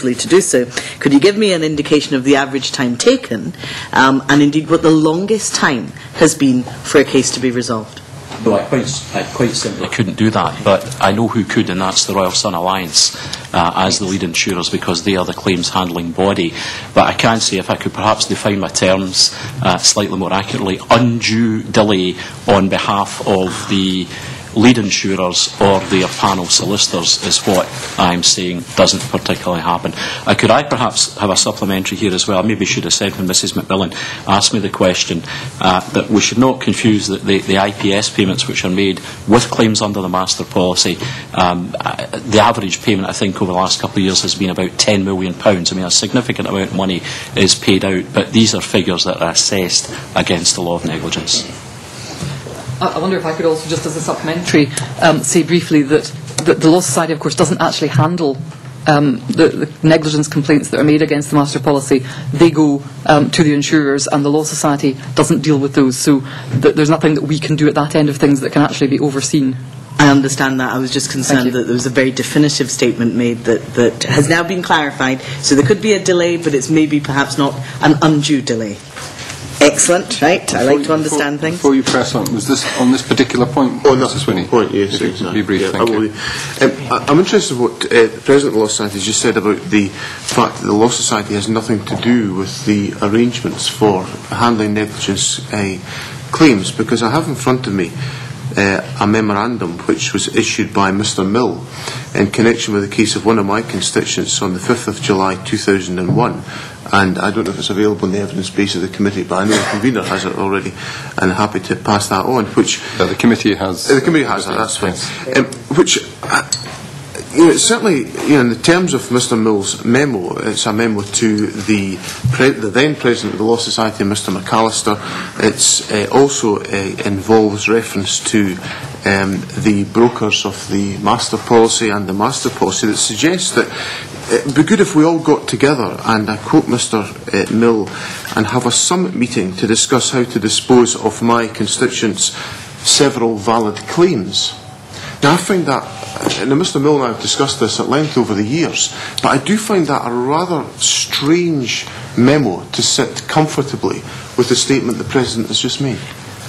hopefully to do so. Could you give me an indication of the average time taken, and indeed what the longest time has been for a case to be resolved? No, I quite simply couldn't do that, but I know who could, and that's the Royal Sun Alliance as the lead insurers, because they are the claims handling body. But I can say, if I could perhaps define my terms slightly more accurately, undue delay on behalf of the lead insurers or their panel solicitors is what I'm saying doesn't particularly happen. Could I perhaps have a supplementary here as well? I maybe should have said when Mrs Macmillan asked me the question that we should not confuse the IPS payments which are made with claims under the master policy. The average payment, I think, over the last couple of years has been about £10 million. I mean, a significant amount of money is paid out, but these are figures that are assessed against the law of negligence. I wonder if I could also, just as a supplementary, say briefly that the Law Society, of course, doesn't actually handle the negligence complaints that are made against the master policy. They go to the insurers, and the Law Society doesn't deal with those. So there's nothing that we can do at that end of things that can actually be overseen. I understand that. I was just concerned that there was a very definitive statement made that has now been clarified. So there could be a delay, but it's maybe perhaps not an undue delay. Excellent, right. I like to understand things. Before you press on, was this on this particular point? Oh, no, Swinney. Point, yes, exactly. Be brief, yeah, thank you. I'm interested in what the President of the Law Society has just said about the fact that the Law Society has nothing to do with the arrangements for handling negligence claims, because I have in front of me a memorandum which was issued by Mr Mill in connection with the case of one of my constituents on the 5th of July 2001, and I don't know if it's available in the evidence base of the committee, but I know the convener has it already, and I'm happy to pass that on. Which the committee has. The committee has that. That's fine. Which. Certainly, in the terms of Mr Mill's memo, it's a memo to the then President of the Law Society, Mr McAllister. It's also involves reference to the brokers of the master policy and the master policy that suggests that it would be good if we all got together, and I quote Mr Mill, and have a summit meeting to discuss how to dispose of my constituents' several valid claims. Now, I find that, and Mr Mill and I have discussed this at length over the years, but I do find that a rather strange memo to sit comfortably with the statement the President has just made.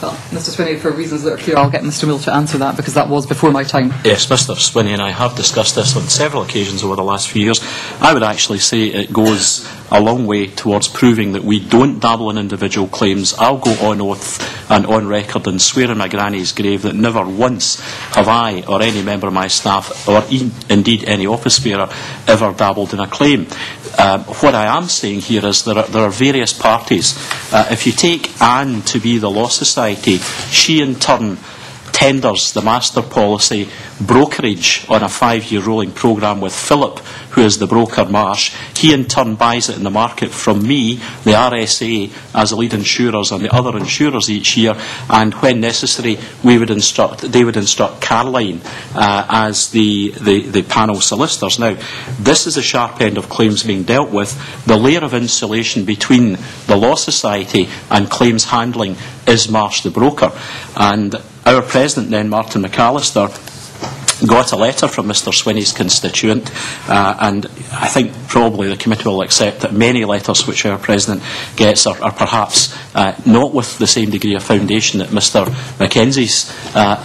Well, Mr Swinney, for reasons that are clear, I'll get Mr Mill to answer that, because that was before my time. Yes, Mr Swinney and I have discussed this on several occasions over the last few years. I would actually say it goes a long way towards proving that we don't dabble in individual claims. I'll go on oath and on record and swear in my granny's grave that never once have I or any member of my staff, or indeed any office bearer, ever dabbled in a claim. What I am saying here is there are various parties. If you take Anne to be the Law Society, she in turn tenders the master policy brokerage on a 5-year rolling programme with Philip, who is the broker, Marsh. He in turn buys it in the market from me, the RSA, as the lead insurers, and the other insurers each year, and when necessary they would instruct Caroline as the panel solicitors. Now, this is the sharp end of claims being dealt with. The layer of insulation between the Law Society and claims handling is Marsh, the broker. And our President then, Martin McAllister, got a letter from Mr Swinney's constituent, and I think probably the committee will accept that many letters which our President gets are perhaps not with the same degree of foundation that Mr Mackenzie's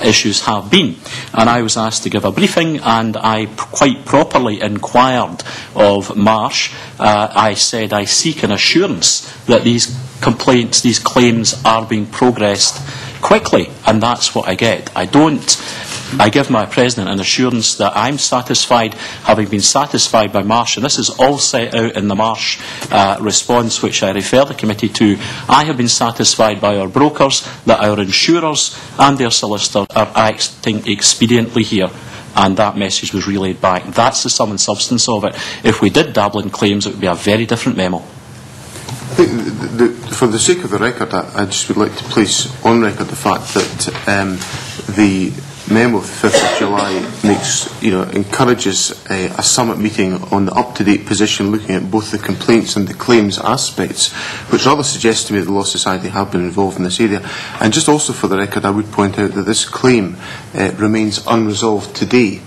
issues have been. And I was asked to give a briefing, and I quite properly inquired of Marsh. I said I seek an assurance that these complaints, these claims are being progressed quickly, and that's what I get. I give my President an assurance that I'm satisfied, having been satisfied by Marsh, and this is all set out in the Marsh response which I refer the committee to. I have been satisfied by our brokers that our insurers and their solicitors are acting expediently here, and that message was relayed back. That's the sum and substance of it. If we did dabble in claims, it would be a very different memo. I think for the sake of the record, I just would like to place on record the fact that the memo of the 5th of July encourages a summit meeting on the up-to-date position, looking at both the complaints and the claims aspects, which rather suggests to me that the Law Society have been involved in this area. And just also for the record, I would point out that this claim remains unresolved today,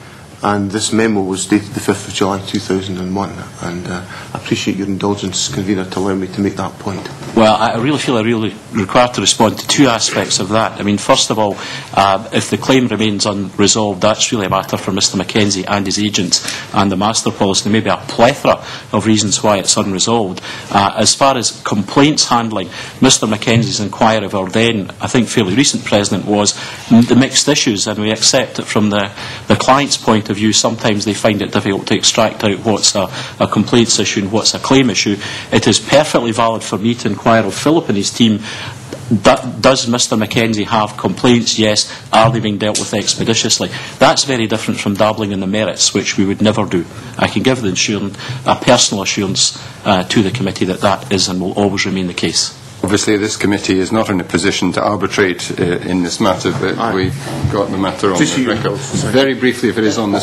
and this memo was dated the 5th of July 2001, and I appreciate your indulgence, Convener, to allow me to make that point. Well, I really feel I really required to respond to two aspects of that. I mean, first of all, if the claim remains unresolved, that's really a matter for Mr Mackenzie and his agents and the master policy. There may be a plethora of reasons why it's unresolved. As far as complaints handling, Mr Mackenzie's inquiry of our then, I think, fairly recent President was the mixed issues, and we accept that from the client's point of view, sometimes they find it difficult to extract out what's a complaints issue and what's a claim issue. It is perfectly valid for me to inquire of Philip and his team, does Mr Mackenzie have complaints? Yes. Are they being dealt with expeditiously? That's very different from dabbling in the merits, which we would never do. I can give a personal assurance to the committee that that is and will always remain the case. Obviously, this committee is not in a position to arbitrate in this matter, but we've got the matter on the record. Very briefly, if it is on this